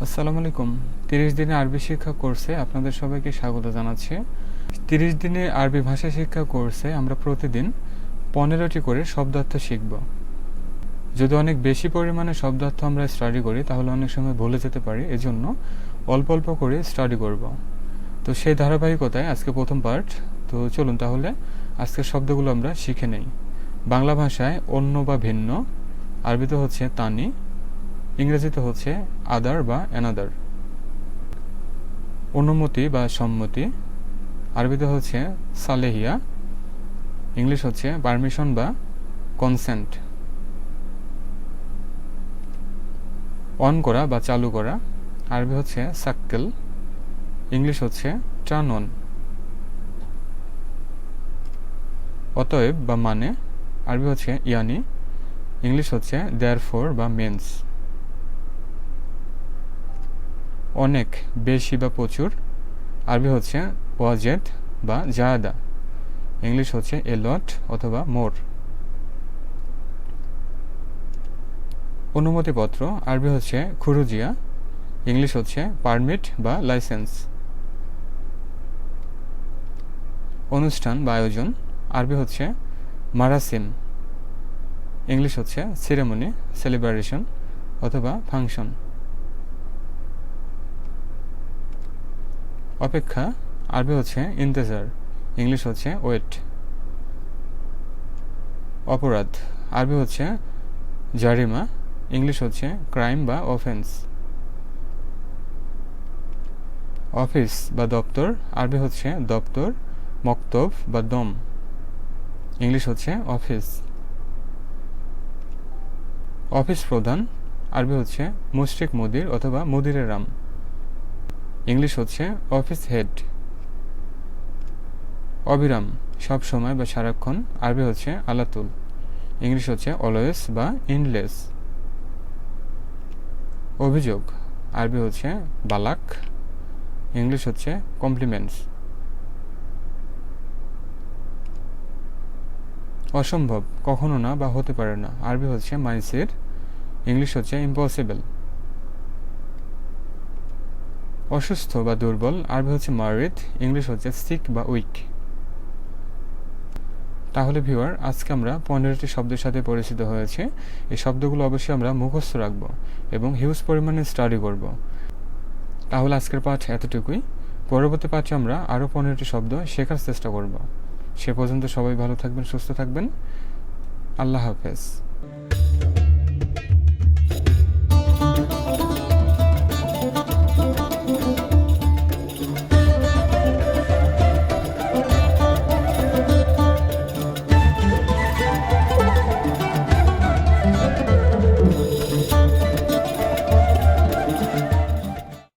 আসসালামু আলাইকুম। 30 দিনে আরবি শিক্ষা কোর্সে আপনাদের সবাইকে স্বাগত জানাচ্ছি। 30 দিনে আরবি ভাষা শিক্ষা কোর্সে আমরা প্রতিদিন 15টি করে শব্দার্থ শিখব। যদি অনেক বেশি পরিমাণে শব্দার্থ আমরা স্টাডি করি তাহলে অনেক সময় ভুলে যেতে পারি, এজন্য অল্প অল্প করে স্টাডি করব। তো সেই ধারাবাহিকতায় আজকে প্রথম পার্ট। তো চলুন তাহলে আজকের শব্দগুলো আমরা শিখে নেই। বাংলা ভাষায় অন্য বা ভিন্ন, আরবিতে হচ্ছে তানি, ইংরেজিতে হচ্ছে আদার বা অ্যানাদার। অনুমতি বা সম্মতি, আরবিতে হচ্ছে সালেহিয়া, ইংলিশ হচ্ছে পারমিশন বা কনসেন্ট। অন করা বা চালু করা, আরবি হচ্ছে সাক্কেল, ইংলিশ হচ্ছে টার্ন অন। অতএব বা মানে, আরবি হচ্ছে ইয়ানি, ইংলিশ হচ্ছে দেয়ারফর বা মেন্স। অনেক, বেশি বা প্রচুর, আরবি হচ্ছে ওয়াজেদ বা জায়াদা, ইংলিশ হচ্ছে এ লট অথবা মোর। অনুমতিপত্র, আরবি হচ্ছে খুরুজিয়া, ইংলিশ হচ্ছে পারমিট বা লাইসেন্স। অনুষ্ঠান বা আয়োজন, আরবি হচ্ছে মারাসিম, ইংলিশ হচ্ছে সেরেমনি, সেলিব্রেশন অথবা ফাংশন। অপেক্ষা, আরবি হচ্ছে ইন্তেজার, ইংলিশ হচ্ছে ওয়েট। অপরাধ, আরবি হচ্ছে জারিমা, ইংলিশ হচ্ছে ক্রাইম বা অফেন্স। অফিস বা দপ্তর, আরবি হচ্ছে দপ্তর, মক্তব বা দম, ইংলিশ হচ্ছে অফিস। অফিস প্রধান, আরবি হচ্ছে মুশরিক মুদির অথবা মুদিরের রাম, ইংলিশ হচ্ছে অফিস হেড। অবিরাম, সব সময় বা সারাক্ষণ, আরবি হচ্ছে আলাতুল, ইংলিশ হচ্ছে অলওয়েজ বা ইনলেস। অভিযোগ, আরবি হচ্ছে বালাক, ইংলিশ হচ্ছে কমপ্লিমেন্টস। অসম্ভব, কখনো না বা হতে পারে না, আরবি হচ্ছে মাইসির, ইংলিশ হচ্ছে ইম্পসিবল। অসুস্থ বা দুর্বল, আরবি হচ্ছে মারিদ, ইংলিশ হচ্ছে সিক বা উইক। তাহলে ভিউয়ার, আজকে আমরা 15টি শব্দের সাথে পরিচিত হয়েছে। এই শব্দগুলো অবশ্যই আমরা মুখস্থ রাখব এবং হিউজ পরিমাণে স্টাডি করব। তাহলে আজকের পাঠ এতটুকুই। পরবর্তী পাঠে আমরা আরও 15টি শব্দ শেখার চেষ্টা করব। সে পর্যন্ত সবাই ভালো থাকবেন, সুস্থ থাকবেন। আল্লাহ হাফেজ।